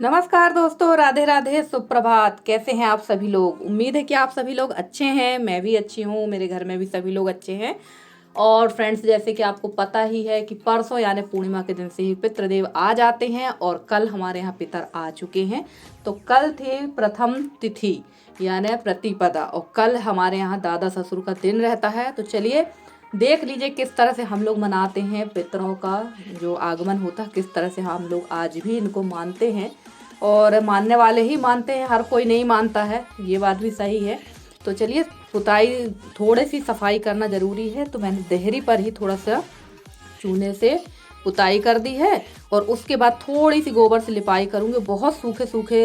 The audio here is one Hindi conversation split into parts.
नमस्कार दोस्तों, राधे राधे, सुप्रभात। कैसे हैं आप सभी लोग? उम्मीद है कि आप सभी लोग अच्छे हैं। मैं भी अच्छी हूँ, मेरे घर में भी सभी लोग अच्छे हैं। और फ्रेंड्स, जैसे कि आपको पता ही है कि परसों यानी पूर्णिमा के दिन से ही पितृदेव आ जाते हैं और कल हमारे यहाँ पितर आ चुके हैं। तो कल थी प्रथम तिथि यानी प्रतिपदा और कल हमारे यहाँ दादा ससुर का दिन रहता है। तो चलिए देख लीजिए किस तरह से हम लोग मनाते हैं पितरों का जो आगमन होता है, किस तरह से हम लोग आज भी इनको मानते हैं। और मानने वाले ही मानते हैं, हर कोई नहीं मानता है, ये बात भी सही है। तो चलिए, पुताई थोड़ी सी सफाई करना ज़रूरी है, तो मैंने देहरी पर ही थोड़ा सा चूने से पुताई कर दी है और उसके बाद थोड़ी सी गोबर से लिपाई करूँगी। बहुत सूखे सूखे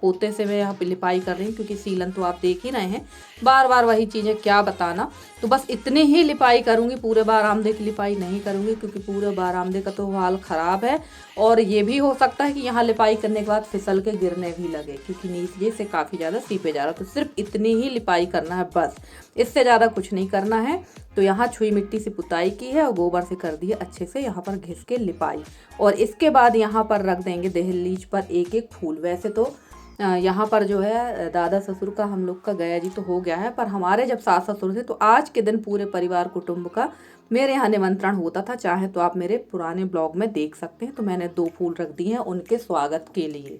पोते से मैं यहाँ पे लिपाई कर रही हूँ, क्योंकि सीलन तो आप देख ही रहे हैं, बार बार वही चीज़ें क्या बताना। तो बस इतनी ही लिपाई करूँगी, पूरे बारामदे की लिपाई नहीं करूँगी, क्योंकि पूरे बारामदे का तो हाल ख़राब है। और ये भी हो सकता है कि यहाँ लिपाई करने के बाद फिसल के गिरने भी लगे, क्योंकि नीचे से काफ़ी ज़्यादा सीपे जा रहा। तो सिर्फ इतनी ही लिपाई करना है, बस इससे ज़्यादा कुछ नहीं करना है। तो यहाँ छुई मिट्टी से पुताई की है और गोबर से कर दी है अच्छे से यहाँ पर घिस के लिपाई। और इसके बाद यहाँ पर रख देंगे दहलीज पर एक एक फूल। वैसे तो यहाँ पर जो है दादा ससुर का हम लोग का गया जी तो हो गया है, पर हमारे जब सास ससुर थे तो आज के दिन पूरे परिवार कुटुंब का मेरे यहाँ निमंत्रण होता था। चाहे तो आप मेरे पुराने ब्लॉग में देख सकते हैं। तो मैंने 2 फूल रख दिए हैं उनके स्वागत के लिए।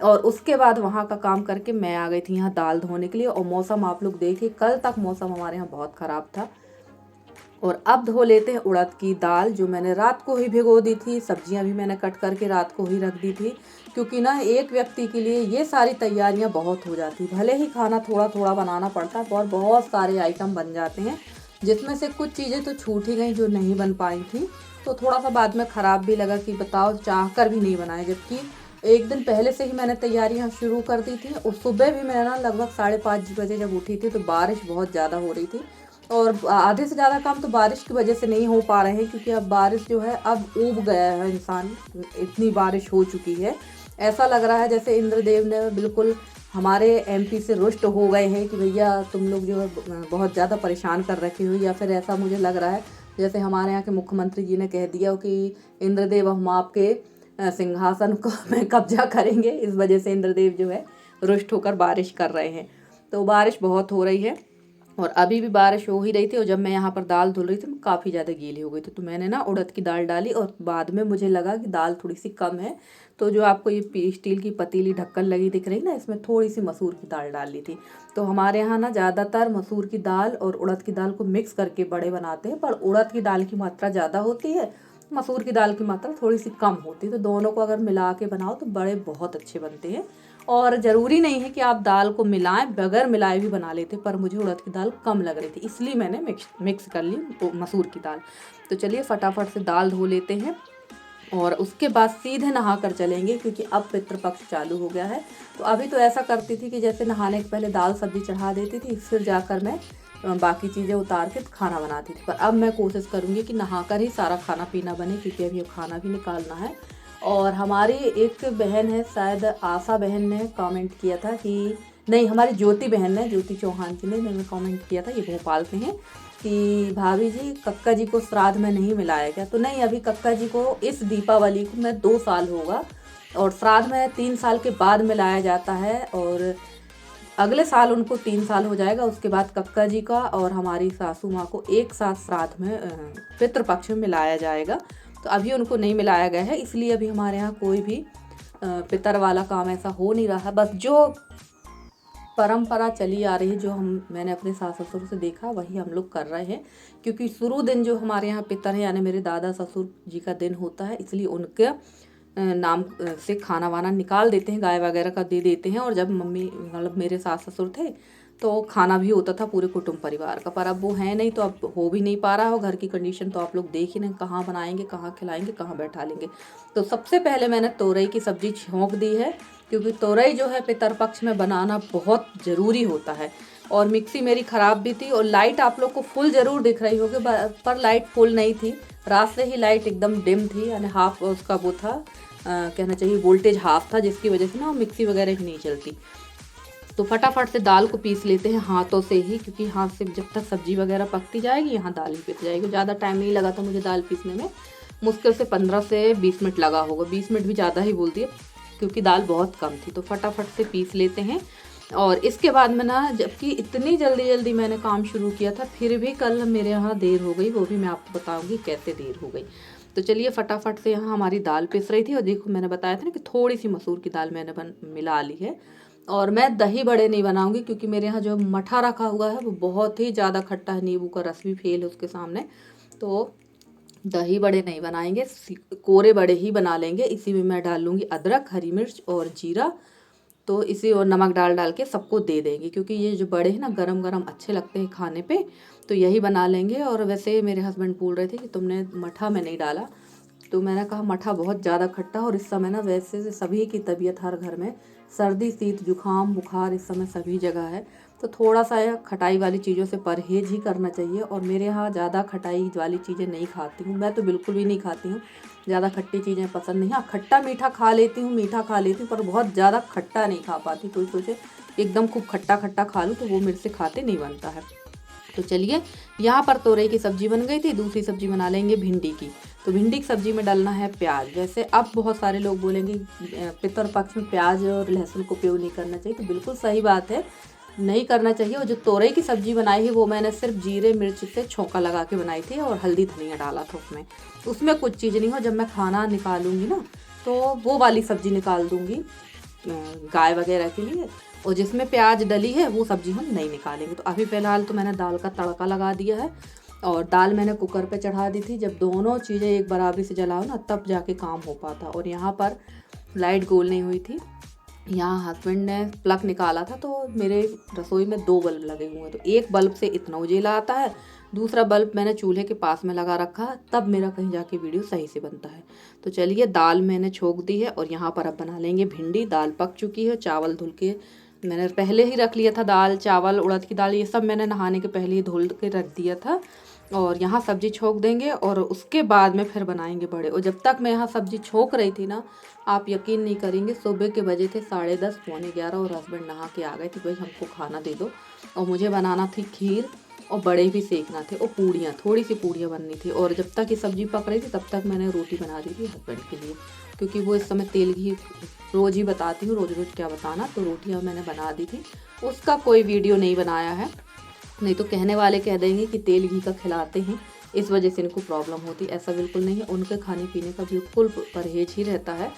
और उसके बाद वहाँ का काम करके मैं आ गई थी यहाँ दाल धोने के लिए। और मौसम आप लोग देखिए, कल तक मौसम हमारे यहाँ बहुत ख़राब था। और अब धो लेते हैं उड़द की दाल, जो मैंने रात को ही भिगो दी थी। सब्जियां भी मैंने कट करके रात को ही रख दी थी, क्योंकि ना एक व्यक्ति के लिए ये सारी तैयारियां बहुत हो जाती। भले ही खाना थोड़ा थोड़ा बनाना पड़ता है और बहुत सारे आइटम बन जाते हैं, जिसमें से कुछ चीज़ें तो छूट ही गई जो नहीं बन पाई थी। तो थोड़ा सा बाद में ख़राब भी लगा कि बताओ, चाह कर भी नहीं बनाए, जबकि एक दिन पहले से ही मैंने तैयारियां शुरू कर दी थी। और सुबह भी मैं ना लगभग 5:30 बजे जब उठी थी तो बारिश बहुत ज़्यादा हो रही थी। और आधे से ज़्यादा काम तो बारिश की वजह से नहीं हो पा रहे हैं, क्योंकि अब बारिश जो है अब ऊब गया है इंसान, इतनी बारिश हो चुकी है। ऐसा लग रहा है जैसे इंद्रदेव ने बिल्कुल हमारे एमपी से रुष्ट हो गए हैं कि भैया तुम लोग जो है बहुत ज़्यादा परेशान कर रखे हो। या फिर ऐसा मुझे लग रहा है जैसे हमारे यहाँ के मुख्यमंत्री जी ने कह दिया हो कि इंद्रदेव हम आपके सिंहासन को में कब्जा करेंगे। इस वजह से इंद्रदेव जो है रुष्ट होकर बारिश कर रहे हैं। तो बारिश बहुत हो रही है और अभी भी बारिश हो ही रही थी। और जब मैं यहाँ पर दाल धुल रही थी मैं काफ़ी ज़्यादा गीली हो गई थी, तो मैंने ना उड़द की दाल डाली। और बाद में मुझे लगा कि दाल थोड़ी सी कम है, तो जो आपको ये स्टील की पतीली ढक्कन लगी दिख रही ना, इसमें थोड़ी सी मसूर की दाल डाल ली थी। तो हमारे यहाँ ना ज़्यादातर मसूर की दाल और उड़द की दाल को मिक्स करके बड़े बनाते हैं, पर उड़द की दाल की मात्रा ज़्यादा होती है, मसूर की दाल की मात्रा थोड़ी सी कम होती है। तो दोनों को अगर मिला के बनाओ तो बड़े बहुत अच्छे बनते हैं। और ज़रूरी नहीं है कि आप दाल को मिलाएं, बगैर मिलाए भी बना लेते, पर मुझे उड़द की दाल कम लग रही थी, इसलिए मैंने मिक्स कर ली मसूर की दाल। तो चलिए फटाफट से दाल धो लेते हैं और उसके बाद सीधे नहा कर चलेंगे, क्योंकि अब पितृपक्ष चालू हो गया है। तो अभी तो ऐसा करती थी कि जैसे नहाने के पहले दाल सब्जी चढ़ा देती थी, फिर जाकर मैं बाकी चीज़ें उतार के खाना बनाती थी। पर अब मैं कोशिश करूँगी कि नहाकर ही सारा खाना पीना बने, क्योंकि अभी खाना भी निकालना है। और हमारी एक बहन है, शायद आशा बहन ने कमेंट किया था कि नहीं, हमारी ज्योति बहन ने, ज्योति चौहान जी ने मैंने कमेंट किया था, ये भोपाल से हैं, कि भाभी जी कक्का जी को श्राद्ध में नहीं मिलाया गया। तो नहीं, अभी कक्का जी को इस दीपावली को मैं 2 साल होगा और श्राद्ध में 3 साल के बाद मिलाया जाता है। और अगले साल उनको 3 साल हो जाएगा, उसके बाद कक्का जी का और हमारी सासू माँ को एक साथ श्राद्ध में पितृपक्ष में मिलाया जाएगा। तो अभी उनको नहीं मिलाया गया है, इसलिए अभी हमारे यहाँ कोई भी पितर वाला काम ऐसा हो नहीं रहा। बस जो परंपरा चली आ रही है, जो मैंने अपने सास ससुर से देखा, वही हम लोग कर रहे हैं। क्योंकि शुरू दिन जो हमारे यहाँ पितर हैं यानी मेरे दादा ससुर जी का दिन होता है, इसलिए उनके नाम से खाना वाना निकाल देते हैं, गाय वगैरह का दे देते हैं। और जब मम्मी मतलब मेरे सास ससुर थे तो खाना भी होता था पूरे कुटुंब परिवार का, पर अब वो है नहीं, तो अब हो भी नहीं पा रहा हो। घर की कंडीशन तो आप लोग देख ही नहीं, कहाँ बनाएंगे, कहाँ खिलाएंगे, कहाँ बैठा लेंगे। तो सबसे पहले मैंने तोरई की सब्जी छोंक दी है, क्योंकि तोरई जो है पितरपक्ष में बनाना बहुत ज़रूरी होता है। और मिक्सी मेरी ख़राब भी थी और लाइट आप लोग को फुल ज़रूर दिख रही होगी, पर लाइट फुल नहीं थी। रात से ही लाइट एकदम डिम थी, यानी हाफ उसका वो था, कहना चाहिए वोल्टेज हाफ था, जिसकी वजह से ना मिक्सी वगैरह भी नहीं चलती। तो फटाफट से दाल को पीस लेते हैं हाथों से ही, क्योंकि हाथ से जब तक सब्जी वगैरह पकती जाएगी यहाँ दाल ही पिस जाएगी। ज़्यादा टाइम नहीं लगा था मुझे दाल पीसने में, मुश्किल से 15 से 20 मिनट लगा होगा, 20 मिनट भी ज़्यादा ही बोल दिए। क्योंकि दाल बहुत कम थी, तो फटाफट से पीस लेते हैं। और इसके बाद में ना, जबकि इतनी जल्दी जल्दी मैंने काम शुरू किया था, फिर भी कल मेरे यहाँ देर हो गई, वो भी मैं आपको बताऊंगी कैसे देर हो गई। तो चलिए फटाफट से, यहाँ हमारी दाल पिस रही थी और देखो मैंने बताया था ना कि थोड़ी सी मसूर की दाल मैंने मिला ली है। और मैं दही बड़े नहीं बनाऊंगी क्योंकि मेरे यहाँ जो मठा रखा हुआ है वो बहुत ही ज़्यादा खट्टा है, नींबू का रस भी फेल है उसके सामने, तो दही बड़े नहीं बनाएंगे, कोरे बड़े ही बना लेंगे। इसी में मैं डाल लूँगी अदरक, हरी मिर्च और जीरा, तो इसी और नमक डाल डाल के सबको दे देंगे, क्योंकि ये जो बड़े हैं ना गरम गरम अच्छे लगते हैं खाने पे, तो यही बना लेंगे। और वैसे मेरे हस्बैंड बोल रहे थे कि तुमने मठा में नहीं डाला, तो मैंने कहा मठा बहुत ज़्यादा खट्टा, और इस समय ना वैसे सभी की तबीयत, हर घर में सर्दी शीत जुकाम बुखार इस समय सभी जगह है, तो थोड़ा सा खटाई वाली चीज़ों से परहेज ही करना चाहिए। और मेरे यहाँ ज़्यादा खटाई वाली चीज़ें नहीं खाती हूँ, मैं तो बिल्कुल भी नहीं खाती हूँ, ज़्यादा खट्टी चीज़ें पसंद नहीं। हाँ, खट्टा मीठा खा लेती हूँ, मीठा खा लेती हूँ, पर बहुत ज़्यादा खट्टा नहीं खा पाती। कोई सोचे एकदम खूब खट्टा खट्टा खा लूँ तो वो मेरे से खाते नहीं बनता है। तो चलिए, यहाँ पर तोरई की सब्जी बन गई थी, दूसरी सब्जी बना लेंगे भिंडी की। तो भिंडी की सब्जी में डालना है प्याज। वैसे अब बहुत सारे लोग बोलेंगे पितृपक्ष में प्याज और लहसुन को उपयोग नहीं करना चाहिए, तो बिल्कुल सही बात है, नहीं करना चाहिए। और जो तोरई की सब्जी बनाई है वो मैंने सिर्फ जीरे मिर्च से छौंका लगा के बनाई थी और हल्दी धनिया डाला था उसमें कुछ चीज़ नहीं हो। जब मैं खाना निकालूंगी ना तो वो वाली सब्जी निकाल दूंगी गाय वगैरह के लिए, और जिसमें प्याज डली है वो सब्जी हम नहीं निकालेंगे। तो अभी फ़िलहाल तो मैंने दाल का तड़का लगा दिया है, और दाल मैंने कुकर पे चढ़ा दी थी। जब दोनों चीज़ें एक बराबरी से जलाओ ना तब जाके काम हो पाता। और यहाँ पर लाइट गोल नहीं हुई थी, यहाँ हस्बैंड ने प्लग निकाला था, तो मेरे रसोई में 2 बल्ब लगे हुए हैं, तो एक बल्ब से इतना उजेला आता है, दूसरा बल्ब मैंने चूल्हे के पास में लगा रखा है, तब मेरा कहीं जाके वीडियो सही से बनता है। तो चलिए, दाल मैंने छोंक दी है और यहाँ पर अब बना लेंगे भिंडी। दाल पक चुकी है, चावल धुल के मैंने पहले ही रख लिया था, दाल चावल उड़द की दाल ये सब मैंने नहाने के पहले ही धुल के रख दिया था। और यहाँ सब्जी छोंक देंगे और उसके बाद में फिर बनाएंगे बड़े। और जब तक मैं यहाँ सब्जी छोंक रही थी ना, आप यकीन नहीं करेंगे, सुबह के बजे थे 10:30 पौने 11, और हस्बैंड नहा के आ गए थे, भाई हमको खाना दे दो। और मुझे बनाना थी खीर और बड़े भी सेकना थे, और पूड़ियाँ, थोड़ी सी पूड़ियाँ बननी थी। और जब तक ये सब्जी पक रही थी तब तक मैंने रोटी बना दी थी हस्बैंड के लिए, क्योंकि वो इस समय तेल घी रोज़ ही बताती हूँ, रोज़ रोज़ क्या बताना। तो रोटियाँ मैंने बना दी थी, उसका कोई वीडियो नहीं बनाया है, नहीं तो कहने वाले कह देंगे कि तेल घी का खिलाते हैं इस वजह से इनको प्रॉब्लम होती। ऐसा बिल्कुल नहीं है, उनके खाने पीने का बिल्कुल परहेज ही रहता है।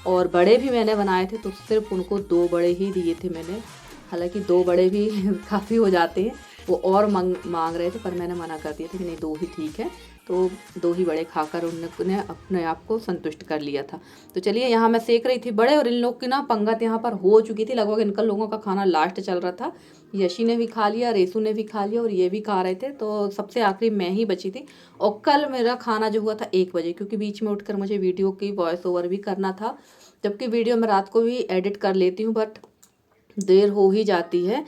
और बड़े भी मैंने बनाए थे, तो सिर्फ उनको 2 बड़े ही दिए थे मैंने, हालांकि 2 बड़े भी काफ़ी हो जाते हैं, वो और मांग रहे थे, पर मैंने मना कर दिया था कि नहीं 2 ही ठीक है। तो 2 ही बड़े खाकर उन्होंने अपने आप को संतुष्ट कर लिया था। तो चलिए, यहाँ मैं सेक रही थी बड़े, और इन लोग की ना पंगत यहाँ पर हो चुकी थी, लगभग इनका लोगों का खाना लास्ट चल रहा था। यशी ने भी खा लिया, रेसू ने भी खा लिया, और ये भी खा रहे थे, तो सबसे आखिरी मैं ही बची थी। और कल मेरा खाना जो हुआ था 1 बजे, क्योंकि बीच में उठकर मुझे वीडियो की वॉइस ओवर भी करना था, जबकि वीडियो मैं रात को भी एडिट कर लेती हूँ, बट देर हो ही जाती है।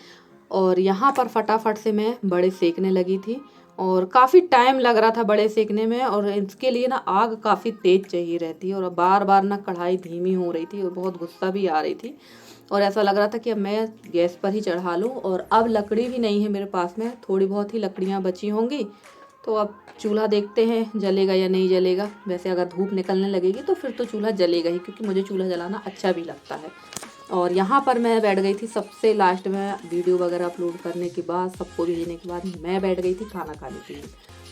और यहाँ पर फटाफट से मैं बड़े सेकने लगी थी, और काफ़ी टाइम लग रहा था बड़े सेकने में, और इसके लिए ना आग काफ़ी तेज़ चाहिए रहती है, और बार बार ना कढ़ाई धीमी हो रही थी, और बहुत गुस्सा भी आ रही थी, और ऐसा लग रहा था कि अब मैं गैस पर ही चढ़ा लूँ। और अब लकड़ी भी नहीं है मेरे पास में, थोड़ी बहुत ही लकड़ियाँ बची होंगी, तो अब चूल्हा देखते हैं जलेगा या नहीं जलेगा। वैसे अगर धूप निकलने लगेगी तो फिर तो चूल्हा जलेगा ही, क्योंकि मुझे चूल्हा जलाना अच्छा भी लगता है। और यहाँ पर मैं बैठ गई थी सबसे लास्ट में, वीडियो वगैरह अपलोड करने के बाद, सबको भेजने के बाद मैं बैठ गई थी खाना खाने के लिए।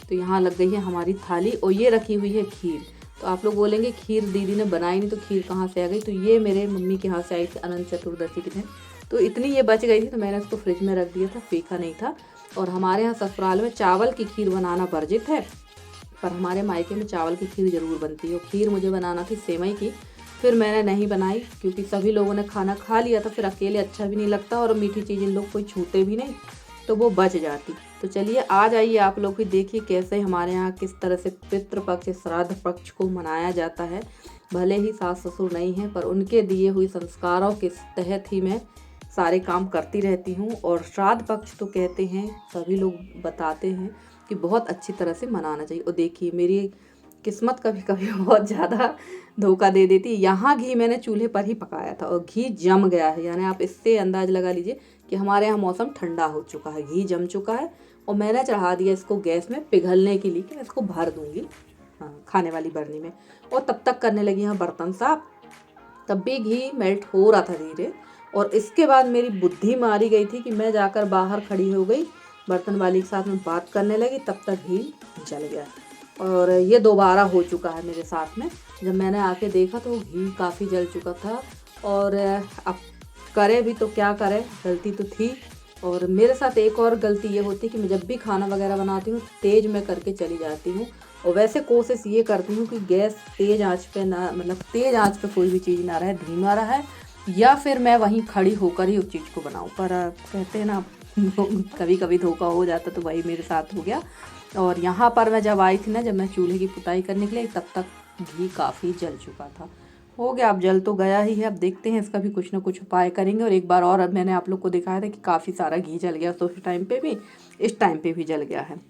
तो यहाँ लग गई है हमारी थाली, और ये रखी हुई है खीर। तो आप लोग बोलेंगे खीर दीदी ने बनाई नहीं, तो खीर कहाँ से आ गई? तो ये मेरे मम्मी के यहाँ से आई थी अनंत चतुर्दशी के दिन, तो इतनी ये बच गई थी, तो मैंने इसको फ्रिज में रख दिया था, फेंका नहीं था। और हमारे यहाँ ससुराल में चावल की खीर बनाना वर्जित है, पर हमारे मायके में चावल की खीर ज़रूर बनती है। और खीर मुझे बनाना थी सेवई की, फिर मैंने नहीं बनाई, क्योंकि सभी लोगों ने खाना खा लिया था, फिर अकेले अच्छा भी नहीं लगता, और मीठी चीज़ इन लोग कोई छूते भी नहीं, तो वो बच जाती। तो चलिए, आ जाइए आप लोग भी, देखिए कैसे हमारे यहाँ किस तरह से पितृपक्ष श्राद्ध पक्ष को मनाया जाता है। भले ही सास ससुर नहीं हैं, पर उनके दिए हुए संस्कारों के तहत ही मैं सारे काम करती रहती हूँ। और श्राद्ध पक्ष तो कहते हैं, सभी लोग बताते हैं कि बहुत अच्छी तरह से मनाना चाहिए। और देखिए, मेरी किस्मत कभी कभी बहुत ज़्यादा धोखा दे देती। यहाँ घी मैंने चूल्हे पर ही पकाया था, और घी जम गया है, यानी आप इससे अंदाज लगा लीजिए कि हमारे यहाँ मौसम ठंडा हो चुका है, घी जम चुका है। और मैंने चढ़ा दिया इसको गैस में पिघलने के लिए, कि मैं इसको भर दूँगी खाने वाली बर्नी में। और तब तक करने लगी यहाँ बर्तन साफ। तब भी घी मेल्ट हो रहा था धीरे। और इसके बाद मेरी बुद्धि मारी गई थी कि मैं जाकर बाहर खड़ी हो गई, बर्तन वाली के साथ में बात करने लगी, तब तक घी जल गया। और ये दोबारा हो चुका है मेरे साथ में। जब मैंने आके देखा तो घी काफ़ी जल चुका था। और अब करे भी तो क्या करें, गलती तो थी। और मेरे साथ एक और गलती ये होती है कि मैं जब भी खाना वगैरह बनाती हूँ तेज़ में करके चली जाती हूँ। और वैसे कोशिश ये करती हूँ कि गैस तेज़ आंच पे ना, मतलब तेज़ आंच पे कोई भी चीज़ ना रहे, धीमा रहे, या फिर मैं वहीं खड़ी होकर ही उस चीज़ को बनाऊँ। पर कहते हैं ना कभी कभी धोखा हो जाता, तो वही मेरे साथ हो गया। और यहाँ पर मैं जब आई थी ना, जब मैं चूल्हे की पुताई करने के लिए, तब तक घी काफ़ी जल चुका था। हो गया, अब जल तो गया ही है। अब देखते हैं इसका भी कुछ ना कुछ उपाय करेंगे। और एक बार और अब मैंने आप लोग को दिखाया था कि काफ़ी सारा घी जल गया, तो उस टाइम पे भी, इस टाइम पे भी जल गया है।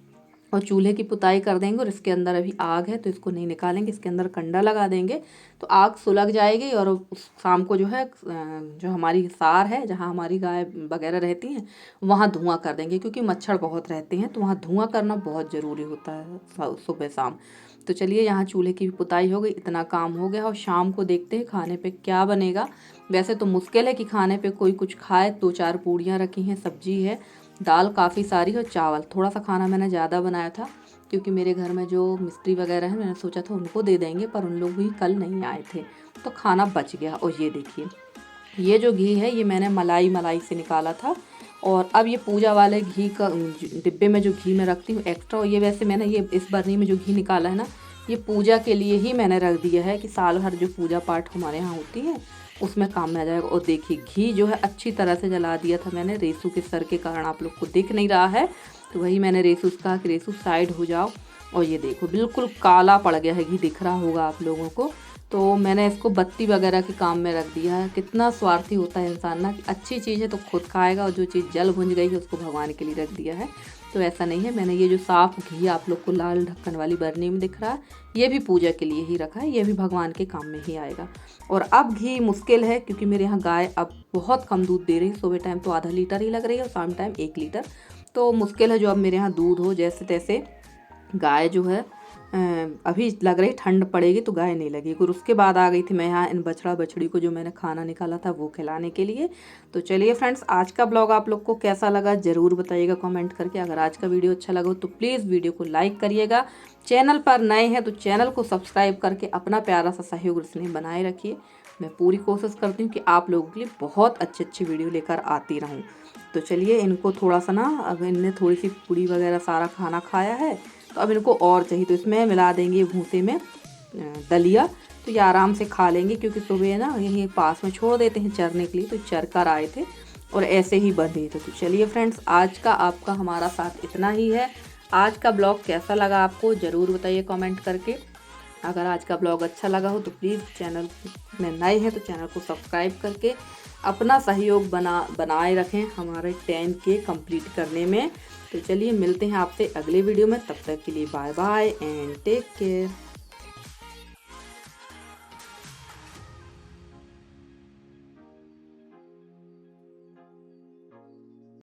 और चूल्हे की पुताई कर देंगे। और इसके अंदर अभी आग है तो इसको नहीं निकालेंगे, इसके अंदर कंडा लगा देंगे तो आग सुलग जाएगी। और उस शाम को जो है, जो हमारी सार है, जहाँ हमारी गाय वगैरह रहती हैं, वहाँ धुआं कर देंगे, क्योंकि मच्छर बहुत रहते हैं, तो वहाँ धुआं करना बहुत ज़रूरी होता है सुबह शाम। तो चलिए, यहाँ चूल्हे की भी पुताई हो गई, इतना काम हो गया। और शाम को देखते हैं खाने पे क्या बनेगा। वैसे तो मुश्किल है कि खाने पे कोई कुछ खाए। 2-4 पूड़ियाँ रखी हैं, सब्जी है, दाल काफ़ी सारी, और चावल। थोड़ा सा खाना मैंने ज़्यादा बनाया था, क्योंकि मेरे घर में जो मिस्त्री वगैरह हैं, मैंने सोचा था उनको दे देंगे, पर उन लोग भी कल नहीं आए थे, तो खाना बच गया। और ये देखिए, ये जो घी है ये मैंने मलाई से निकाला था। और अब ये पूजा वाले घी का डिब्बे में जो घी मैं रखती हूँ एक्स्ट्रा, और ये वैसे मैंने ये इस बरनी में जो घी निकाला है ना, ये पूजा के लिए ही मैंने रख दिया है, कि साल भर जो पूजा पाठ हमारे यहाँ होती है उसमें काम में आ जाएगा। और देखिए, घी जो है अच्छी तरह से जला दिया था मैंने। रेसू के सर के कारण आप लोग को दिख नहीं रहा है, तो वही मैंने रेसू से कहा कि रेसू साइड हो जाओ। और ये देखो, बिल्कुल काला पड़ गया है घी, दिख रहा होगा आप लोगों को। तो मैंने इसको बत्ती वगैरह के काम में रख दिया है। कितना स्वार्थी होता है इंसान ना, कि अच्छी चीज़ है तो खुद खाएगा, और जो चीज़ जल भुंज गई है उसको भगवान के लिए रख दिया है। तो ऐसा नहीं है। मैंने ये जो साफ़ घी आप लोग को लाल ढक्कन वाली बरनी में दिख रहा है, ये भी पूजा के लिए ही रखा है, ये भी भगवान के काम में ही आएगा। और अब घी मुश्किल है, क्योंकि मेरे यहाँ गाय अब बहुत कम दूध दे रही है। सुबह टाइम तो आधा लीटर ही लग रही है, और शाम टाइम 1 लीटर। तो मुश्किल है जो अब मेरे यहाँ दूध हो, जैसे तैसे गाय जो है अभी लग रही ठंड पड़ेगी तो गाय नहीं लगेगी। और उसके बाद आ गई थी मैं यहाँ इन बछड़ा बछड़ी को जो मैंने खाना निकाला था वो खिलाने के लिए। तो चलिए फ्रेंड्स, आज का ब्लॉग आप लोग को कैसा लगा ज़रूर बताइएगा कमेंट करके। अगर आज का वीडियो अच्छा लगा हो तो प्लीज़ वीडियो को लाइक करिएगा। चैनल पर नए हैं तो चैनल को सब्सक्राइब करके अपना प्यारा सा सहयोग और स्नेह बनाए रखिए। मैं पूरी कोशिश करती हूँ कि आप लोगों के लिए बहुत अच्छी अच्छी वीडियो लेकर आती रहूँ। तो चलिए, इनको थोड़ा सा ना, अब इनने थोड़ी सी पूड़ी वगैरह सारा खाना खाया है, तो अब इनको और चाहिए, तो इसमें मिला देंगे भूसे में दलिया, तो ये आराम से खा लेंगे। क्योंकि सुबह ना यहीं पास में छोड़ देते हैं चरने के लिए, तो चर कर आए थे और ऐसे ही बंधे थे। तो चलिए फ्रेंड्स, आज का आपका हमारा साथ इतना ही है। आज का ब्लॉग कैसा लगा आपको ज़रूर बताइए कमेंट करके। अगर आज का ब्लॉग अच्छा लगा हो तो प्लीज़, चैनल में नए हैं तो चैनल को सब्सक्राइब करके अपना सहयोग बनाए रखें हमारे 10K कंप्लीट करने में। तो चलिए, मिलते हैं आपसे अगले वीडियो में। तब तक के लिए bye bye and take care.